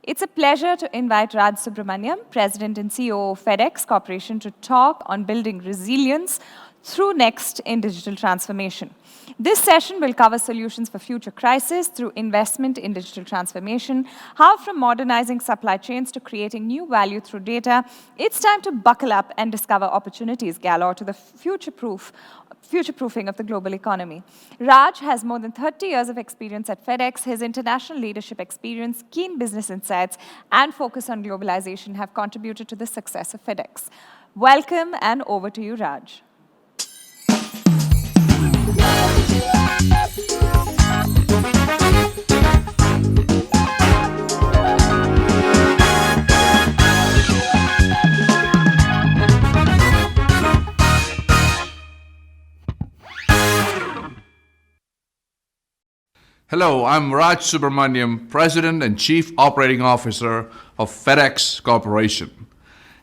It's a pleasure to invite Raj Subramaniam, President and CEO of FedEx Corporation, to talk on building resilience through Next in digital transformation. This session will cover solutions for future crises through investment in digital transformation, how from modernizing supply chains to creating new value through data, it's time to buckle up and discover opportunities galore to the future-proofing of the global economy. Raj has more than 30 years of experience at FedEx. His international leadership experience, keen business insights, and focus on globalization have contributed to the success of FedEx. Welcome, and over to you, Raj. Hello, I'm Raj Subramaniam, President and Chief Operating Officer of FedEx Corporation.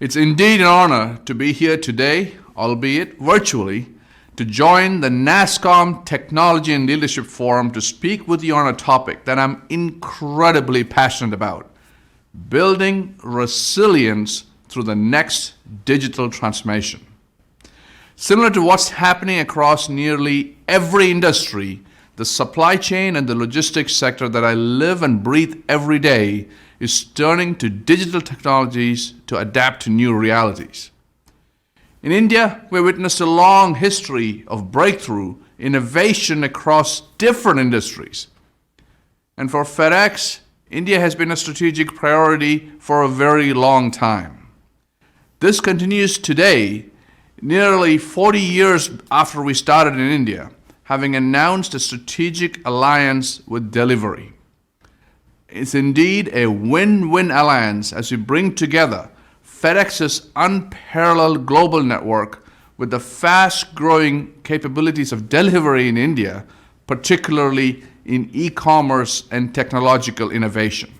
It's indeed an honor to be here today, albeit virtually, to join the NASSCOM Technology and Leadership Forum to speak with you on a topic that I'm incredibly passionate about: building resilience through the next digital transformation. Similar to what's happening across nearly every industry, the supply chain and the logistics sector that I live and breathe every day is turning to digital technologies to adapt to new realities. In India, we witnessed a long history of breakthrough innovation across different industries. And for FedEx, India has been a strategic priority for a very long time. This continues today, nearly 40 years after we started in India, having announced a strategic alliance with Delivery. It's indeed a win-win alliance as we bring together FedEx's unparalleled global network with the fast-growing capabilities of Delivery in India, particularly in e-commerce and technological innovation.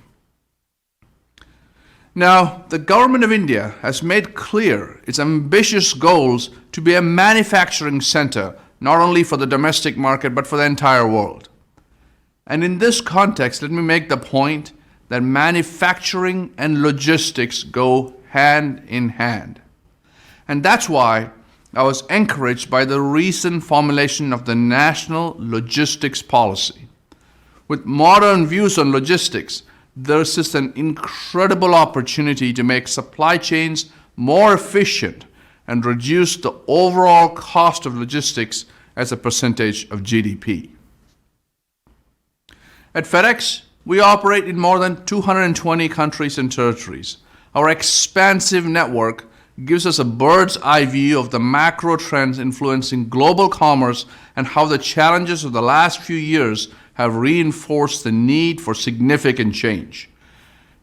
Now, the government of India has made clear its ambitious goals to be a manufacturing center, not only for the domestic market, but for the entire world. And in this context, let me make the point that manufacturing and logistics go hand in hand. And that's why I was encouraged by the recent formulation of the National Logistics Policy. With modern views on logistics, there is an incredible opportunity to make supply chains more efficient and reduce the overall cost of logistics as a percentage of GDP. At FedEx, we operate in more than 220 countries and territories. Our expansive network gives us a bird's eye view of the macro trends influencing global commerce and how the challenges of the last few years have reinforced the need for significant change.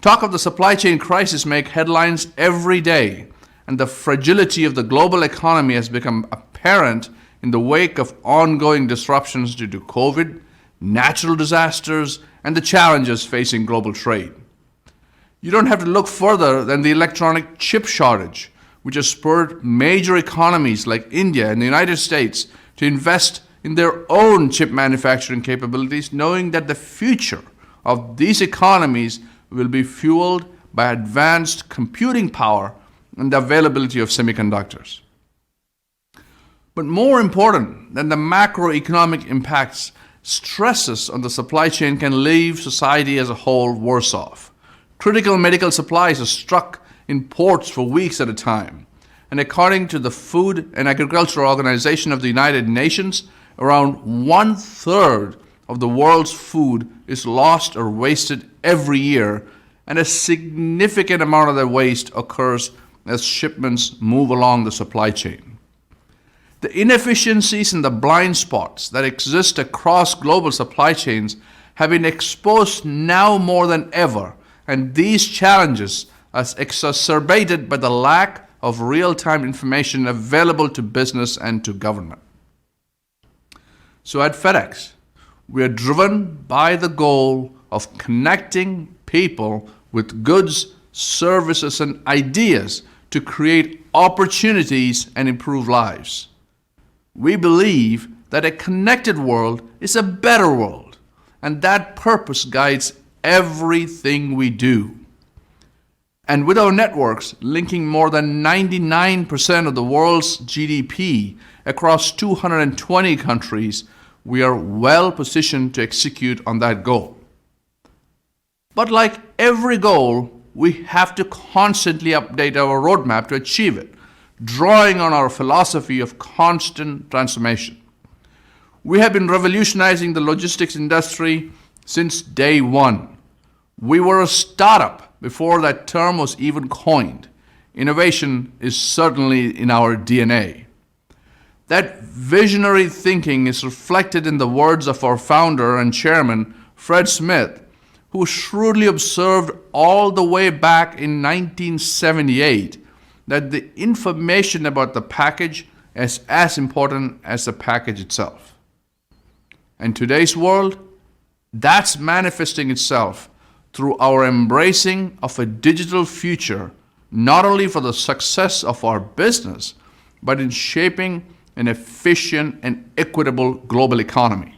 Talk of the supply chain crisis make headlines every day, and the fragility of the global economy has become apparent in the wake of ongoing disruptions due to COVID, natural disasters, and the challenges facing global trade. You don't have to look further than the electronic chip shortage, which has spurred major economies like India and the United States to invest in their own chip manufacturing capabilities, knowing that the future of these economies will be fueled by advanced computing power and the availability of semiconductors. But more important than the macroeconomic impacts, stresses on the supply chain can leave society as a whole worse off. Critical medical supplies are stuck in ports for weeks at a time. And according to the Food and Agriculture Organization of the United Nations, around 1/3 of the world's food is lost or wasted every year, and a significant amount of that waste occurs as shipments move along the supply chain. The inefficiencies and the blind spots that exist across global supply chains have been exposed now more than ever, and these challenges are exacerbated by the lack of real-time information available to business and to government. So at FedEx, we are driven by the goal of connecting people with goods, services, and ideas to create opportunities and improve lives. We believe that a connected world is a better world, and that purpose guides everything we do. And with our networks linking more than 99% of the world's GDP across 220 countries, we are well positioned to execute on that goal. But like every goal, we have to constantly update our roadmap to achieve it, drawing on our philosophy of constant transformation. We have been revolutionizing the logistics industry since day one. We were a startup before that term was even coined. Innovation is certainly in our DNA. That visionary thinking is reflected in the words of our founder and chairman, Fred Smith, who shrewdly observed all the way back in 1978 that the information about the package is as important as the package itself. In today's world, that's manifesting itself through our embracing of a digital future, not only for the success of our business, but in shaping an efficient and equitable global economy.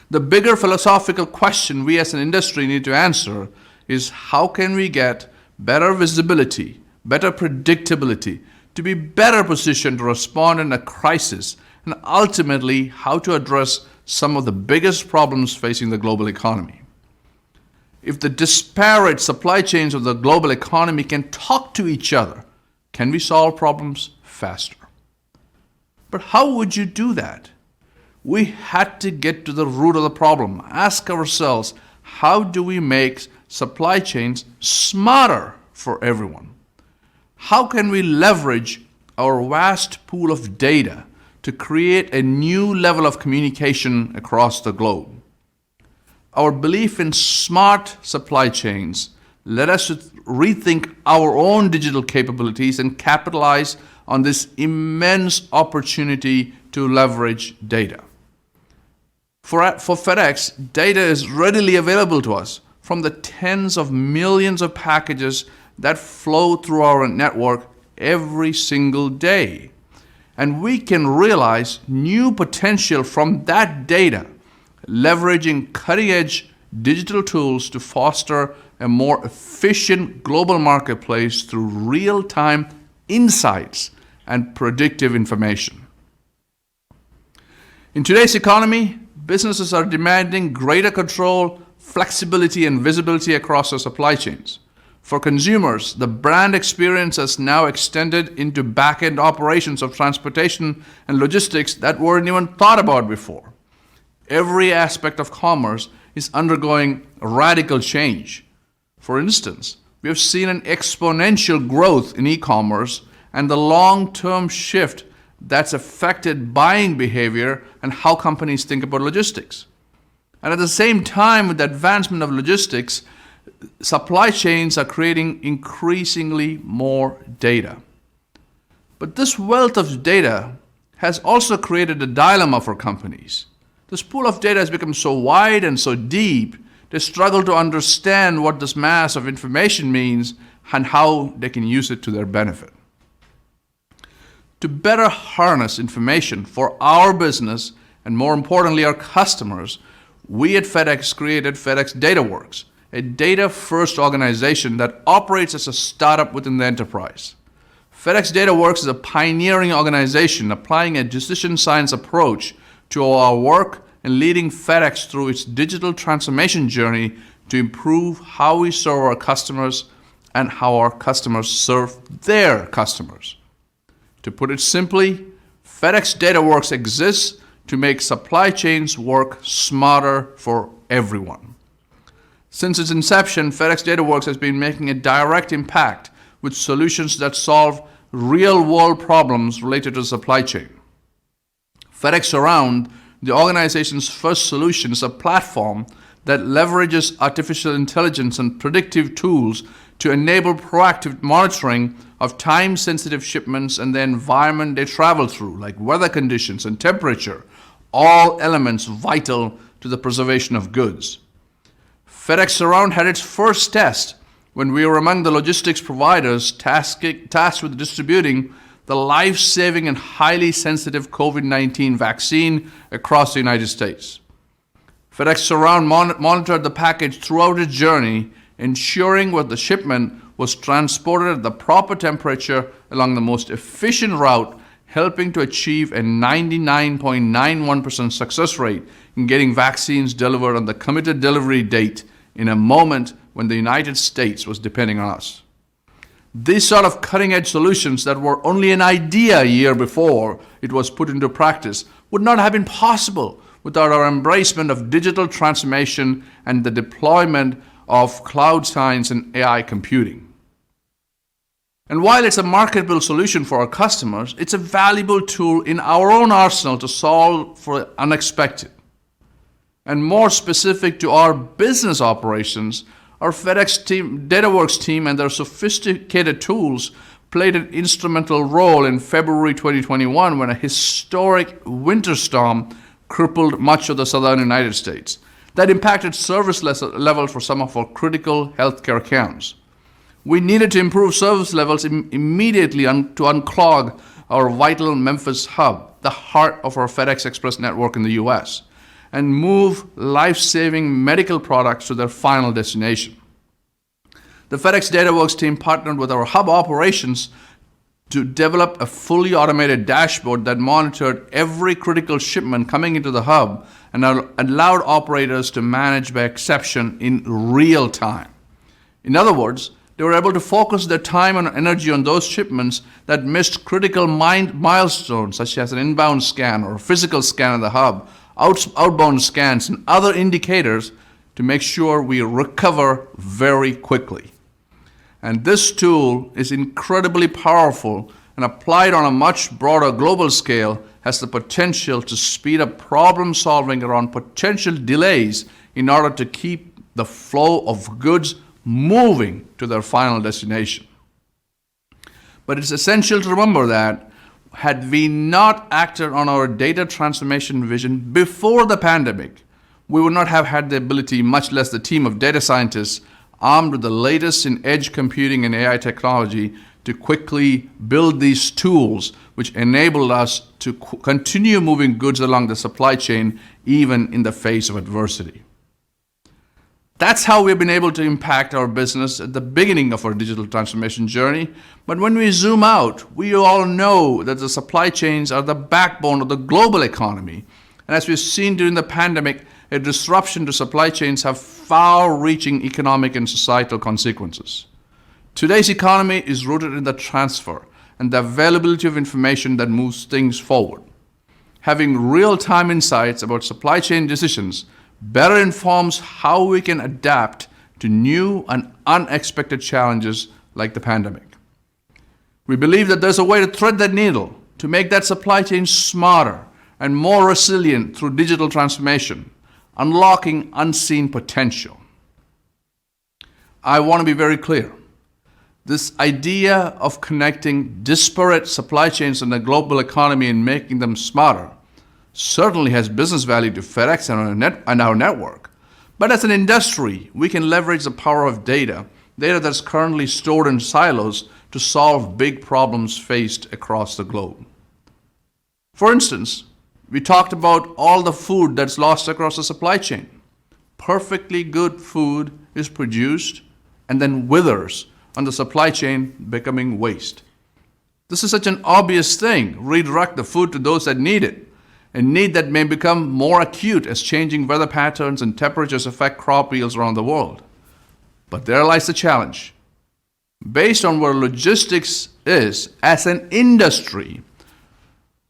The bigger philosophical question we as an industry need to answer is how can we get better visibility, better predictability, to be better positioned to respond in a crisis, and ultimately how to address some of the biggest problems facing the global economy. If the disparate supply chains of the global economy can talk to each other, can we solve problems faster? But how would you do that? We had to get to the root of the problem. Ask ourselves, how do we make supply chains smarter for everyone? How can we leverage our vast pool of data to create a new level of communication across the globe? Our belief in smart supply chains led us to rethink our own digital capabilities and capitalize on this immense opportunity to leverage data. For FedEx, data is readily available to us from the tens of millions of packages that flow through our network every single day. And we can realize new potential from that data, leveraging cutting-edge digital tools to foster a more efficient global marketplace through real-time insights and predictive information. In today's economy, businesses are demanding greater control, flexibility, and visibility across their supply chains. For consumers, the brand experience has now extended into back-end operations of transportation and logistics that weren't even thought about before. Every aspect of commerce is undergoing radical change. For instance, we have seen an exponential growth in e-commerce and the long-term shift that's affected buying behavior and how companies think about logistics. And at the same time, with the advancement of logistics, supply chains are creating increasingly more data. But this wealth of data has also created a dilemma for companies. This pool of data has become so wide and so deep, they struggle to understand what this mass of information means and how they can use it to their benefit. To better harness information for our business and more importantly our customers, we at FedEx created FedEx DataWorks, a data-first organization that operates as a startup within the enterprise. FedEx DataWorks is a pioneering organization applying a decision science approach to our work and leading FedEx through its digital transformation journey to improve how we serve our customers and how our customers serve their customers. To put it simply, FedEx DataWorks exists to make supply chains work smarter for everyone. Since its inception, FedEx DataWorks has been making a direct impact with solutions that solve real-world problems related to the supply chain. FedEx Surround, the organization's first solution, is a platform that leverages artificial intelligence and predictive tools to enable proactive monitoring of time-sensitive shipments and the environment they travel through, like weather conditions and temperature, all elements vital to the preservation of goods. FedEx Surround had its first test when we were among the logistics providers tasked with distributing the life-saving and highly sensitive COVID-19 vaccine across the United States. FedEx Surround monitored the package throughout its journey, ensuring that the shipment was transported at the proper temperature along the most efficient route, helping to achieve a 99.91% success rate in getting vaccines delivered on the committed delivery date in a moment when the United States was depending on us. These sort of cutting-edge solutions that were only an idea a year before it was put into practice would not have been possible without our embracement of digital transformation and the deployment of cloud science and AI computing. And while it's a marketable solution for our customers, it's a valuable tool in our own arsenal to solve for the unexpected. And more specific to our business operations, our FedEx team, DataWorks team, and their sophisticated tools played an instrumental role in February 2021 when a historic winter storm crippled much of the southern United States. That impacted service levels for some of our critical healthcare accounts. We needed to improve service levels immediately to unclog our vital Memphis hub, the heart of our FedEx Express network in the US, and move life-saving medical products to their final destination. The FedEx DataWorks team partnered with our hub operations to develop a fully automated dashboard that monitored every critical shipment coming into the hub and allowed operators to manage by exception in real time. In other words, they were able to focus their time and energy on those shipments that missed critical milestones, such as an inbound scan or a physical scan of the hub, outbound scans, and other indicators to make sure we recover very quickly. And this tool is incredibly powerful and applied on a much broader global scale has the potential to speed up problem solving around potential delays in order to keep the flow of goods moving to their final destination. But it's essential to remember that had we not acted on our data transformation vision before the pandemic, we would not have had the ability, much less the team of data scientists armed with the latest in edge computing and AI technology, to quickly build these tools which enabled us to continue moving goods along the supply chain even in the face of adversity. That's how we've been able to impact our business at the beginning of our digital transformation journey. But when we zoom out, we all know that the supply chains are the backbone of the global economy. And as we've seen during the pandemic, a disruption to supply chains have far-reaching economic and societal consequences. Today's economy is rooted in the transfer and the availability of information that moves things forward. Having real-time insights about supply chain decisions better informs how we can adapt to new and unexpected challenges like the pandemic. We believe that there's a way to thread that needle to make that supply chain smarter and more resilient through digital transformation, unlocking unseen potential. I want to be very clear. This idea of connecting disparate supply chains in the global economy and making them smarter certainly has business value to FedEx and our network. But as an industry, we can leverage the power of data that's currently stored in silos to solve big problems faced across the globe. For instance, we talked about all the food that's lost across the supply chain. Perfectly good food is produced and then withers on the supply chain, becoming waste. This is such an obvious thing. Redirect the food to those that need it, a need that may become more acute as changing weather patterns and temperatures affect crop yields around the world. But there lies the challenge. Based on where logistics is as an industry,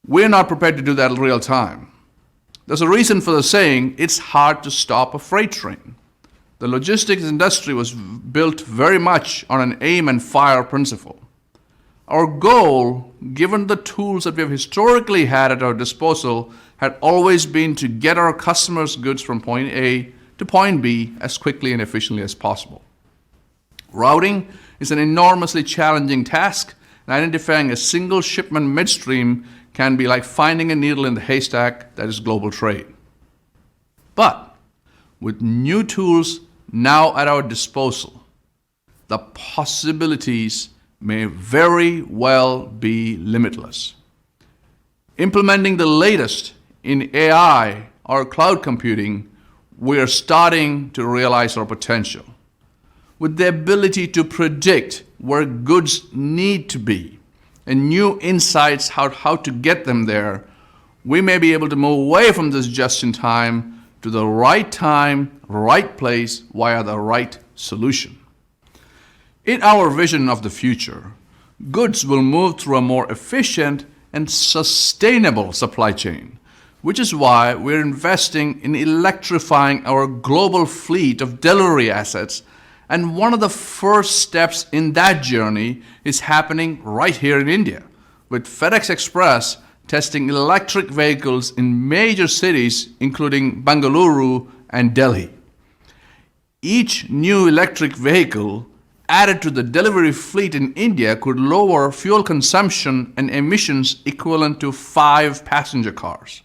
we're not prepared to do that in real time. There's a reason for the saying, it's hard to stop a freight train. The logistics industry was built very much on an aim and fire principle. Our goal, given the tools that we have historically had at our disposal, had always been to get our customers' goods from point A to point B as quickly and efficiently as possible. Routing is an enormously challenging task, and identifying a single shipment midstream can be like finding a needle in the haystack that is global trade. But with new tools now at our disposal, the possibilities may very well be limitless. Implementing the latest in AI or cloud computing, we are starting to realize our potential. with the ability to predict where goods need to be and new insights how to get them there, we may be able to move away from this just-in-time to the right time, right place via the right solution. In our vision of the future, goods will move through a more efficient and sustainable supply chain, which is why we're investing in electrifying our global fleet of delivery assets. And one of the first steps in that journey is happening right here in India, with FedEx Express testing electric vehicles in major cities, including Bengaluru and Delhi. Each new electric vehicle added to the delivery fleet in India could lower fuel consumption and emissions equivalent to 5 passenger cars.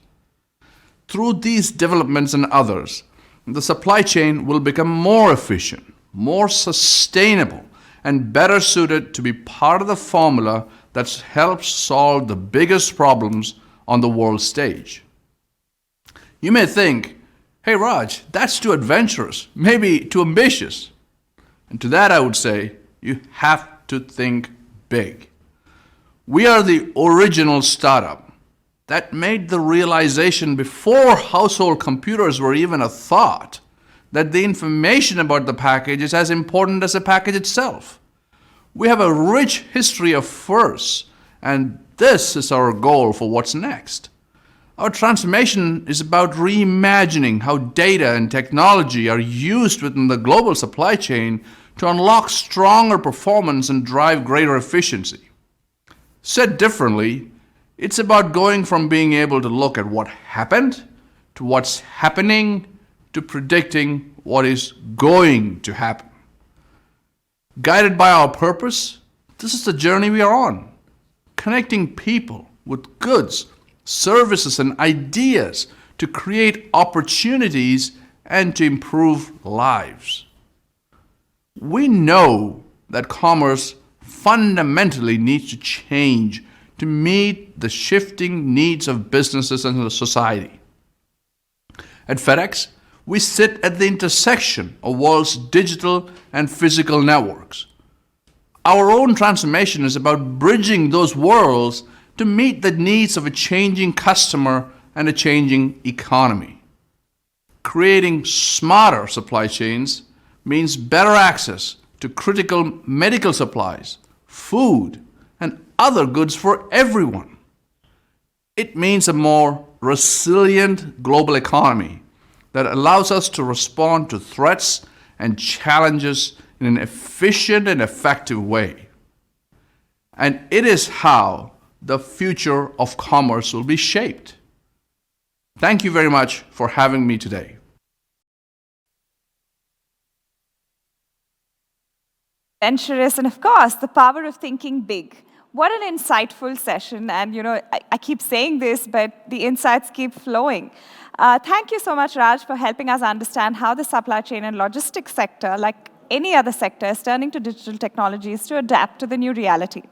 Through these developments and others, the supply chain will become more efficient, more sustainable, and better suited to be part of the formula that helps solve the biggest problems on the world stage. You may think, hey Raj, that's too adventurous, maybe too ambitious. And to that I would say, you have to think big. We are the original startup that made the realization before household computers were even a thought that the information about the package is as important as the package itself. We have a rich history of firsts, and this is our goal for what's next. Our transformation is about reimagining how data and technology are used within the global supply chain to unlock stronger performance and drive greater efficiency. Said differently, it's about going from being able to look at what happened to what's happening to predicting what is going to happen. Guided by our purpose, this is the journey we are on, connecting people with goods, services, and ideas to create opportunities and to improve lives. We know that commerce fundamentally needs to change to meet the shifting needs of businesses and society. At FedEx, we sit at the intersection of world's digital and physical networks. Our own transformation is about bridging those worlds to meet the needs of a changing customer and a changing economy. Creating smarter supply chains means better access to critical medical supplies, food, and other goods for everyone. It means a more resilient global economy that allows us to respond to threats and challenges in an efficient and effective way. And it is how the future of commerce will be shaped. Thank you very much for having me today. Adventurous, and of course, the power of thinking big. What an insightful session. And, I keep saying this, but the insights keep flowing. Thank you so much, Raj, for helping us understand how the supply chain and logistics sector, like any other sector, is turning to digital technologies to adapt to the new reality.